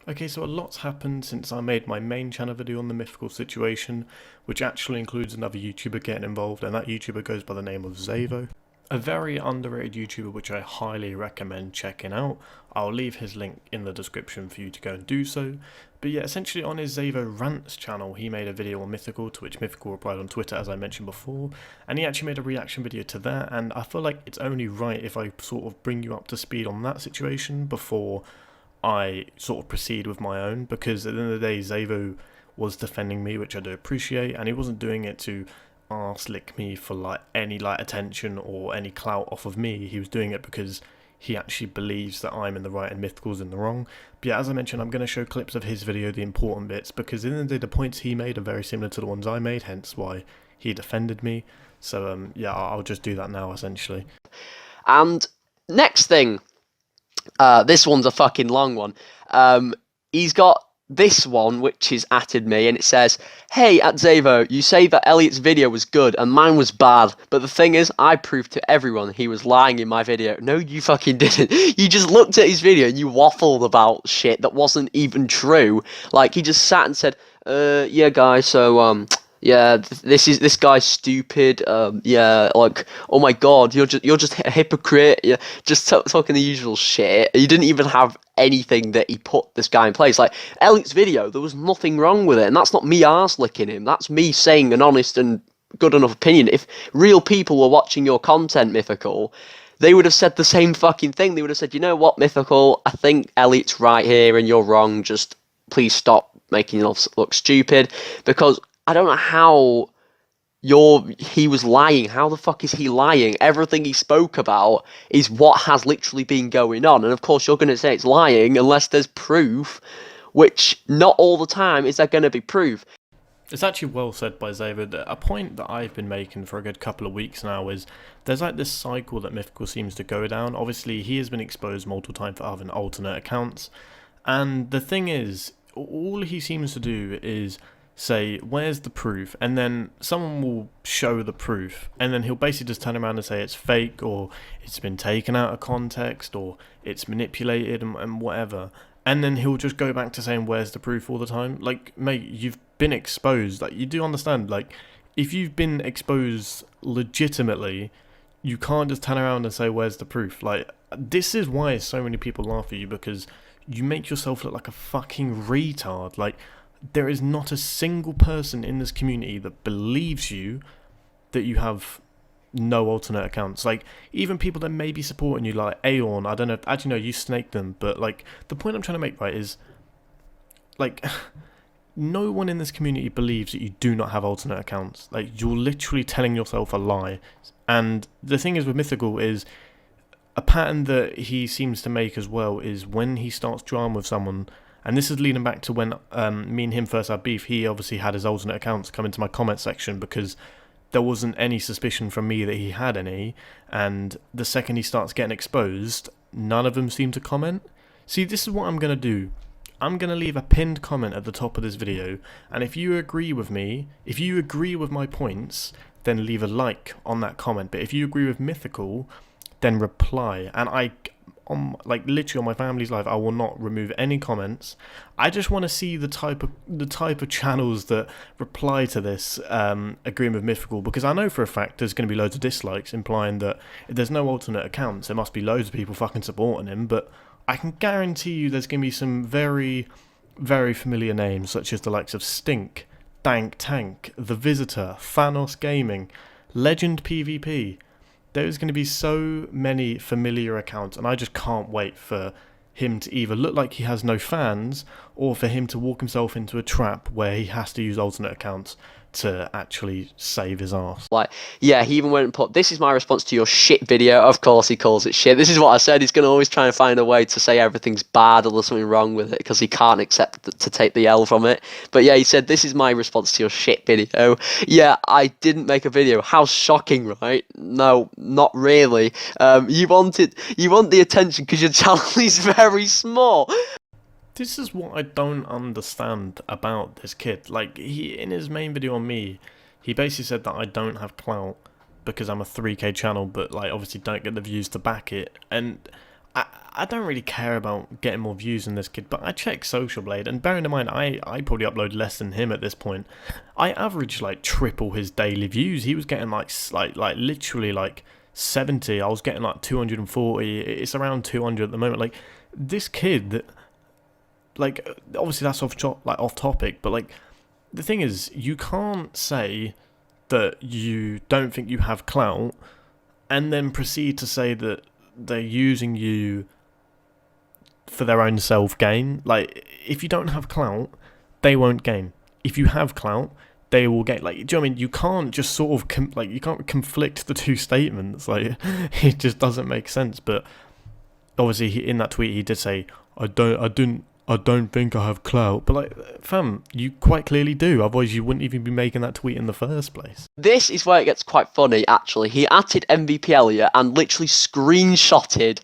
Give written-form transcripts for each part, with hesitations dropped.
Okay, so a lot's happened since I made my main channel video on the mythical situation, which actually includes another YouTuber getting involved, and that YouTuber goes by the name of Xavvo. A very underrated YouTuber which I highly recommend checking out. I'll leave his link in the description for you to go and do so. But yeah, essentially on his Xavvo Rants channel, he made a video on Mythical, to which Mythical replied on Twitter as I mentioned before, and he actually made a reaction video to that, and I feel like it's only right if I sort of bring you up to speed on that situation before I sort of proceed with my own, because at the end of the day Xavvo was defending me, which I do appreciate, and he wasn't doing it to arse lick me for like any like attention or any clout off of me. He was doing it because he actually believes that I'm in the right and Mythical's in the wrong. But yeah, as I mentioned, I'm going to show clips of his video, the important bits, because at the end of the day the points he made are very similar to the ones I made, hence why he defended me. So yeah, I'll just do that now essentially. And next thing, this one's a fucking long one. He's got this one, which is atted me, and it says, "Hey, at Xavvo, you say that Elliot's video was good and mine was bad, but the thing is, I proved to everyone he was lying in my video." No, you fucking didn't. You just looked at his video and you waffled about shit that wasn't even true. Like, he just sat and said, yeah, guys, so, yeah, this guy's stupid. Yeah, like, oh my god, you're just a hypocrite. Yeah, just talking the usual shit. You didn't even have anything that he put this guy in place. Like, Elliot's video, there was nothing wrong with it, and that's not me arse licking him. That's me saying an honest and good enough opinion. If real people were watching your content, Mythical, they would have said the same fucking thing. They would have said, you know what, Mythical, I think Elliot's right here and you're wrong. Just please stop making yourself look stupid, because I don't know how he was lying. How the fuck is he lying? Everything he spoke about is what has literally been going on. And of course you're going to say it's lying unless there's proof, which not all the time is there going to be proof. It's actually well said by Xavvo. A point that I've been making for a good couple of weeks now is there's like this cycle that Mythical seems to go down. Obviously he has been exposed multiple times for having alternate accounts, and the thing is, all he seems to do is say, where's the proof? And then someone will show the proof, and then he'll basically just turn around and say it's fake, or it's been taken out of context, or it's manipulated, and whatever. And then he'll just go back to saying, where's the proof all the time? Like, mate, you've been exposed. Like, you do understand, like, if you've been exposed legitimately, you can't just turn around and say, where's the proof? Like, this is why so many people laugh at you, because you make yourself look like a fucking retard. Like, there is not a single person in this community that believes you that you have no alternate accounts. Like, even people that may be supporting you, like Aeon, I don't know, actually no, you snaked them, but like, the point I'm trying to make, right, is, like, no one in this community believes that you do not have alternate accounts. Like, you're literally telling yourself a lie. And the thing is with Mythical is, a pattern that he seems to make as well is when he starts drama with someone, and this is leading back to when me and him first had beef, he obviously had his alternate accounts come into my comment section because there wasn't any suspicion from me that he had any, and the second he starts getting exposed, none of them seem to comment. See, this is what I'm going to do. I'm going to leave a pinned comment at the top of this video, and if you agree with me, if you agree with my points, then leave a like on that comment. But if you agree with Mythical, then reply. And like literally on my family's life, I will not remove any comments. I just want to see the type of channels that reply to this agreeing with Mythical, because I know for a fact there's going to be loads of dislikes implying that if there's no alternate accounts there must be loads of people fucking supporting him. But I can guarantee you there's going to be some very, very familiar names, such as the likes of Stink, Dank Tank, The Visitor, Thanos Gaming, Legend PvP. There's going to be so many familiar accounts, and I just can't wait for him to either look like he has no fans, or for him to walk himself into a trap where he has to use alternate accounts to actually save his arse. Like, yeah, he even went and put, "This is my response to your shit video." Of course he calls it shit. This is what I said, he's going to always try and find a way to say everything's bad or there's something wrong with it, because he can't accept to take the L from it. But yeah, he said, "This is my response to your shit video." Yeah, I didn't make a video. How shocking, right? No, not really. You want the attention because your channel is very small. This is what I don't understand about this kid. Like, in his main video on me, he basically said that I don't have clout because I'm a 3K channel, but like obviously don't get the views to back it. And I don't really care about getting more views than this kid, but I check Social Blade, and bearing in mind, I probably upload less than him at this point. I average like triple his daily views. He was getting like literally like 70. I was getting like 240. It's around 200 at the moment. Like this kid, like obviously that's off topic, but like the thing is, you can't say that you don't think you have clout and then proceed to say that they're using you for their own self-gain. Like, if you don't have clout, they won't gain. If you have clout, they will gain. Like, do you know what I mean? You can't just sort of, you can't conflict the two statements. Like, it just doesn't make sense. But obviously, in that tweet, he did say, I don't think I have clout. But like, fam, you quite clearly do. Otherwise, you wouldn't even be making that tweet in the first place. This is where it gets quite funny, actually. He added MvPElliot and literally screenshotted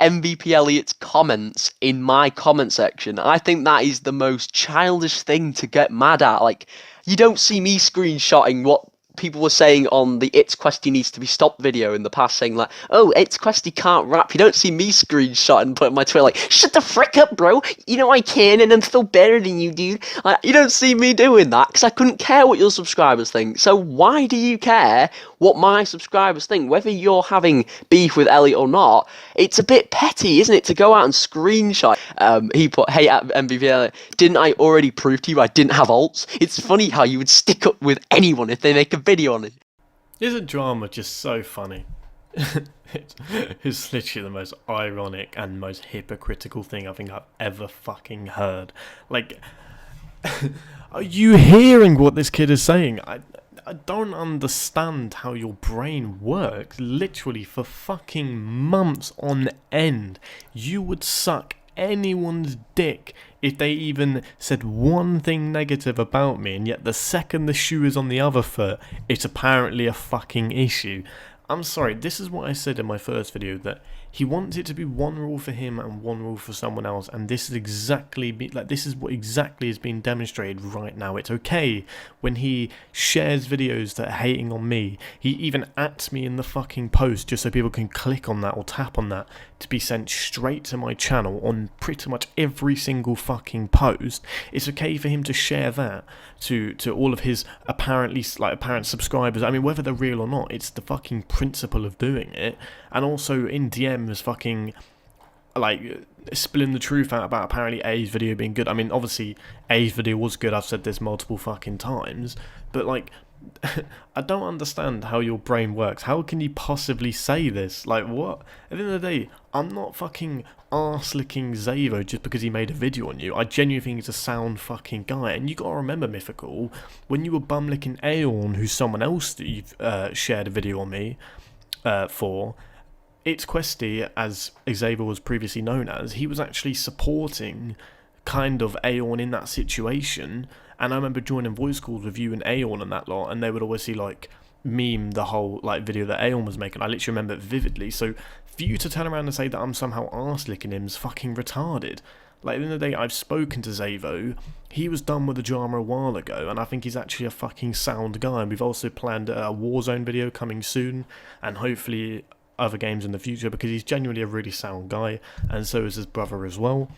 MvPElliot's comments in my comment section. I think that is the most childish thing to get mad at. Like, you don't see me screenshotting what people were saying on the It's Questy Needs to Be Stopped video in the past, saying like, oh, It's Questy can't rap. You don't see me screenshot and put on my Twitter like, shut the frick up, bro. You know I can, and I'm still better than you, dude. Like, you don't see me doing that because I couldn't care what your subscribers think. So why do you care what my subscribers think? Whether you're having beef with Elliot or not, it's a bit petty, isn't it, to go out and screenshot. He put, hey, at MvPElliot, didn't I already prove to you I didn't have alts? It's funny how you would stick up with anyone if they make a video on it. Isn't drama just so funny? It's literally the most ironic and most hypocritical thing I think I've ever fucking heard. Like, are you hearing what this kid is saying? I don't understand how your brain works. Literally, for fucking months on end, you would suck anyone's dick if they even said one thing negative about me, and yet the second the shoe is on the other foot, it's apparently a fucking issue. I'm sorry, this is what I said in my first video, that he wants it to be one rule for him and one rule for someone else, and this is what exactly is being demonstrated right now. It's okay when he shares videos that are hating on me. He even @s me in the fucking post just so people can click on that or tap on that to be sent straight to my channel on pretty much every single fucking post. It's okay for him to share that to all of his apparent subscribers. I mean, whether they're real or not, it's the fucking principle of doing it. And also in DMs fucking like spilling the truth out about apparently A's video being good. I mean, obviously A's video was good, I've said this multiple fucking times, but like I don't understand how your brain works. How can you possibly say this? Like, what? At the end of the day, I'm not fucking arse-licking Xavvo just because he made a video on you. I genuinely think he's a sound fucking guy. And you gotta remember, Mythical, when you were bum-licking Aeon, who's someone else that you've shared a video on me for, It's Questy, as Xavvo was previously known as, he was actually supporting kind of Aeon in that situation. And I remember joining voice calls with you and Aeon and that lot, and they would always see like meme the whole like video that Aeon was making. I literally remember it vividly. So for you to turn around and say that I'm somehow arse licking him is fucking retarded. Like, at the end of the day, I've spoken to Xavvo. He was done with the drama a while ago, and I think he's actually a fucking sound guy. And we've also planned a Warzone video coming soon, and hopefully other games in the future, because he's genuinely a really sound guy, and so is his brother as well.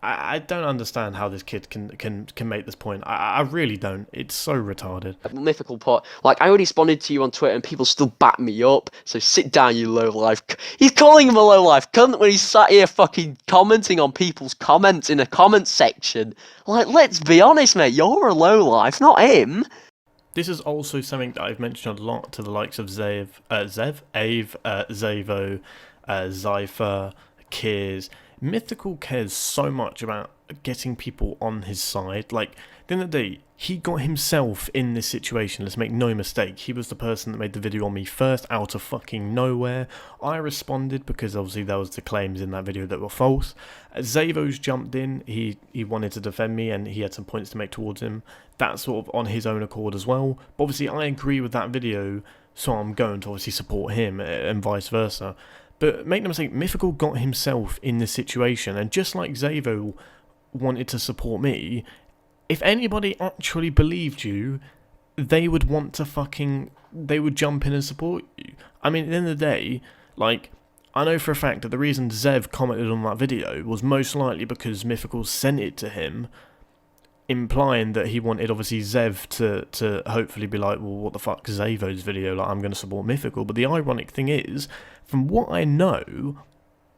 I don't understand how this kid can make this point. I really don't. It's so retarded. Mythical pot. Like, I already responded to you on Twitter and people still back me up. So sit down, you lowlife. He's calling him a lowlife cunt when he's sat here fucking commenting on people's comments in a comment section. Like, let's be honest, mate. You're a lowlife, not him. This is also something that I've mentioned a lot to the likes of Xavvo, Zypher, Kiers. Mythical cares so much about getting people on his side. Like, at the end of the day, he got himself in this situation. Let's make no mistake. He was the person that made the video on me first, out of fucking nowhere. I responded because obviously there was the claims in that video that were false. Xavvo's jumped in. He wanted to defend me, and he had some points to make towards him. That's sort of on his own accord as well. But obviously I agree with that video, so I'm going to obviously support him, and vice versa. But make no mistake, Mythical got himself in this situation, and just like Xavvo wanted to support me, if anybody actually believed you, they would want to they would jump in and support you. I mean, at the end of the day, like, I know for a fact that the reason Zev commented on that video was most likely because Mythical sent it to him, implying that he wanted, obviously, Zev to hopefully be like, well, what the fuck, Xavvo's video, like, I'm going to support Mythical. But the ironic thing is, from what I know,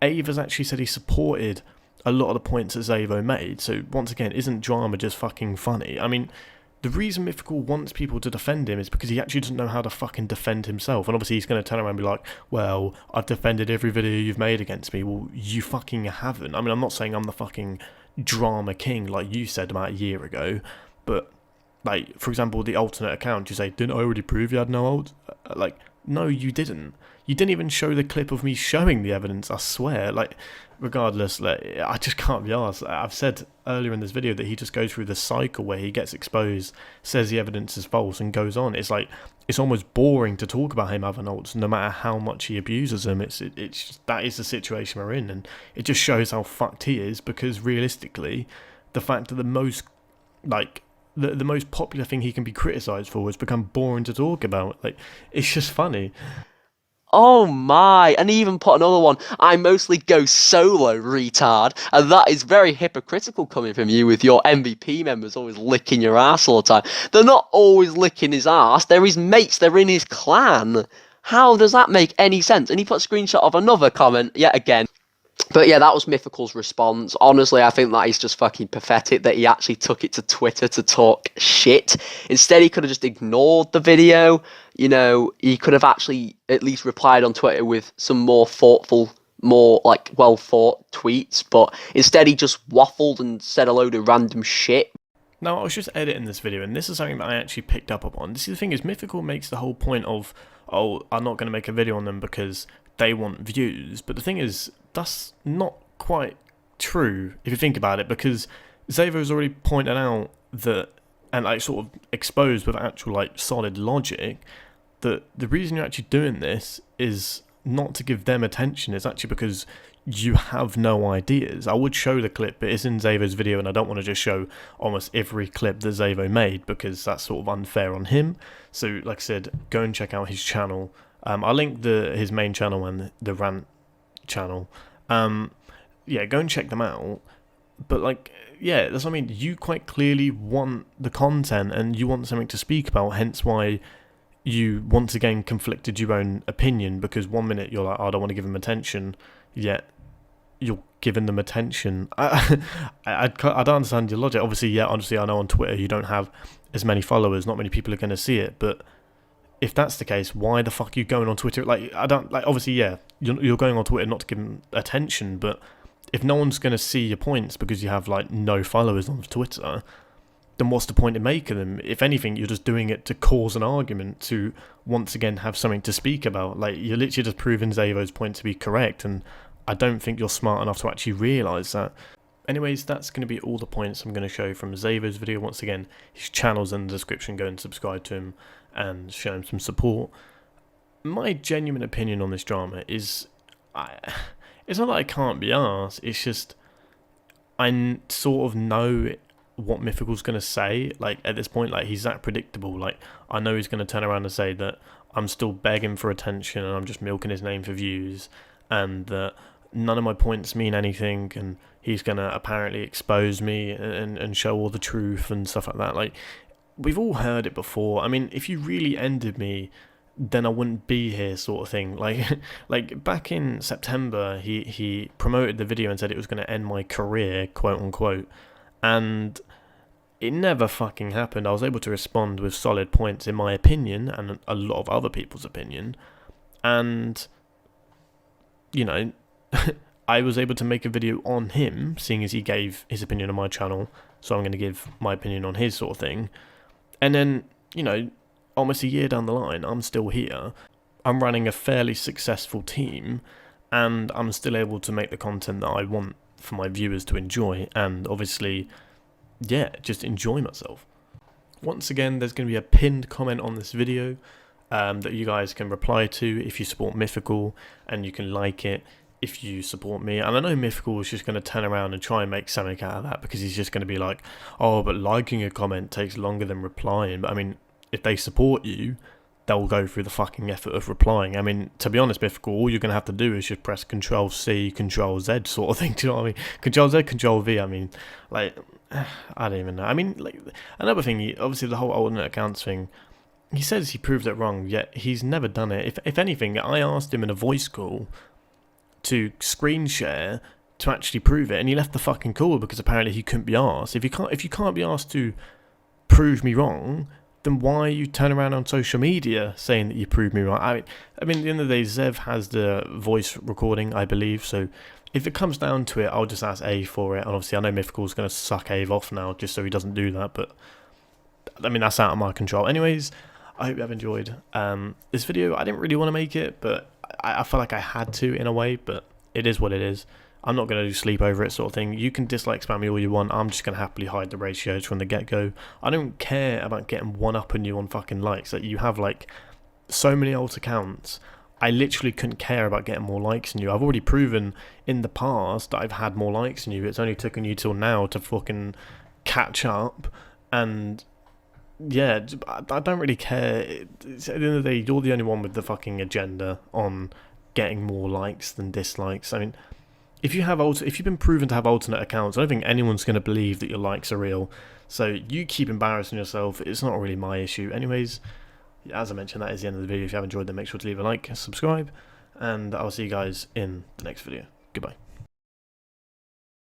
Ave has actually said he supported a lot of the points that Xavvo made. So, once again, isn't drama just fucking funny? I mean, the reason Mythical wants people to defend him is because he actually doesn't know how to fucking defend himself. And obviously he's going to turn around and be like, well, I've defended every video you've made against me. Well, you fucking haven't. I mean, I'm not saying I'm the fucking drama king like you said about a year ago, but, like, for example, the alternate account, you say, didn't I already prove you had no alt? Like, no, you didn't. You didn't even show the clip of me showing the evidence, I swear. Like, regardless, like, I just can't be arsed. I've said earlier in this video that he just goes through the cycle where he gets exposed, says the evidence is false, and goes on. It's like, it's almost boring to talk about him having alts, no matter how much he abuses them. It's that is the situation we're in, and it just shows how fucked he is, because realistically, the fact that the most, like, the most popular thing he can be criticised for has become boring to talk about. Like, it's just funny. Oh my, and he even put another one, I mostly go solo, retard, and that is very hypocritical coming from you with your MVP members always licking your ass all the time. They're not always licking his ass, they're his mates, they're in his clan. How does that make any sense? And he put a screenshot of another comment, yet again. But yeah, that was Mythical's response. Honestly, I think that is just fucking pathetic that he actually took it to Twitter to talk shit. Instead, he could have just ignored the video. You know, he could have actually at least replied on Twitter with some more thoughtful, more, like, well-thought tweets. But instead, he just waffled and said a load of random shit. Now, I was just editing this video, and this is something that I actually picked up upon. See, the thing is, Mythical makes the whole point of, oh, I'm not going to make a video on them because they want views. But the thing is, that's not quite true if you think about it, because Xavvo's already pointed out that, and like sort of exposed with actual like solid logic, that the reason you're actually doing this is not to give them attention. It's actually because you have no ideas. I would show the clip, but it's in Xavvo's video, and I don't want to just show almost every clip that Xavvo made, because that's sort of unfair on him. So, like I said, go and check out his channel. I'll link his main channel and the rant channel. Yeah, go and check them out. But, like, yeah, that's what I mean. You quite clearly want the content, and you want something to speak about, hence why you once again conflicted your own opinion, because 1 minute you're like, oh, I don't want to give them attention, yet you're giving them attention. I don't understand your logic. Obviously, yeah, honestly, I know on Twitter you don't have as many followers, not many people are going to see it, but if that's the case, why the fuck are you going on Twitter? Like, I don't, like, obviously, yeah, you're going on Twitter not to give them attention, but if no one's going to see your points because you have, like, no followers on Twitter, then what's the point in making them? If anything, you're just doing it to cause an argument, to once again have something to speak about. Like, you're literally just proving Xavvo's point to be correct, and I don't think you're smart enough to actually realise that. Anyways, that's going to be all the points I'm going to show from Xavvo's video. Once again, his channel's in the description. Go and subscribe to him and show him some support. My genuine opinion on this drama is, it's not that I can't be arsed, it's just, I sort of know what Mythical's going to say. Like, at this point, like, he's that predictable. Like, I know he's going to turn around and say that I'm still begging for attention and I'm just milking his name for views, and that none of my points mean anything, and he's going to apparently expose me and show all the truth and stuff like that. Like, we've all heard it before. I mean, if you really ended me, then I wouldn't be here, sort of thing. Like back in September, he promoted the video and said it was going to end my career, quote unquote, and it never fucking happened. I was able to respond with solid points, in my opinion, and a lot of other people's opinion, and, you know, I was able to make a video on him, seeing as he gave his opinion on my channel, so I'm going to give my opinion on his, sort of thing. And then, you know, almost a year down the line, I'm still here. I'm running a fairly successful team, and I'm still able to make the content that I want for my viewers to enjoy, and obviously, yeah, just enjoy myself. Once again, there's going to be a pinned comment on this video that you guys can reply to if you support Mythical, and you can like it if you support me. And I know Mythical is just going to turn around and try and make something out of that, because he's just going to be like, oh, but liking a comment takes longer than replying. But I mean, if they support you, they'll go through the fucking effort of replying. I mean, to be honest, Mythical, all you're going to have to do is just press Control C, Control Z sort of thing, do you know what I mean? Control Z, Control V, I mean, like, I don't even know. I mean, like, another thing, obviously the whole alternate accounts thing, he says he proved it wrong, yet he's never done it. If anything, I asked him in a voice call to screen share to actually prove it, and he left the fucking call because apparently he couldn't be asked. If you can't be asked to prove me wrong, then why you turn around on social media saying that you proved me wrong? I mean, at the end of the day, Zev has the voice recording, I believe, so if it comes down to it, I'll just ask A for it, and obviously I know Mythical's going to suck Ave off now just so he doesn't do that, but I mean, that's out of my control. Anyways, I hope you have enjoyed this video. I didn't really want to make it, but I felt like I had to in a way, but it is what it is. I'm not going to sleep over it sort of thing. You can dislike spam me all you want. I'm just going to happily hide the ratios from the get-go. I don't care about getting one up on you on fucking likes. That you have like so many old accounts. I literally couldn't care about getting more likes than you. I've already proven in the past that I've had more likes than you. It's only taken you till now to fucking catch up. And yeah, I don't really care. At the end of the day, you're the only one with the fucking agenda on getting more likes than dislikes. I mean, if you've been proven to have alternate accounts, I don't think anyone's going to believe that your likes are real. So you keep embarrassing yourself. It's not really my issue. Anyways, as I mentioned, that is the end of the video. If you have enjoyed, then make sure to leave a like, subscribe, and I'll see you guys in the next video. Goodbye.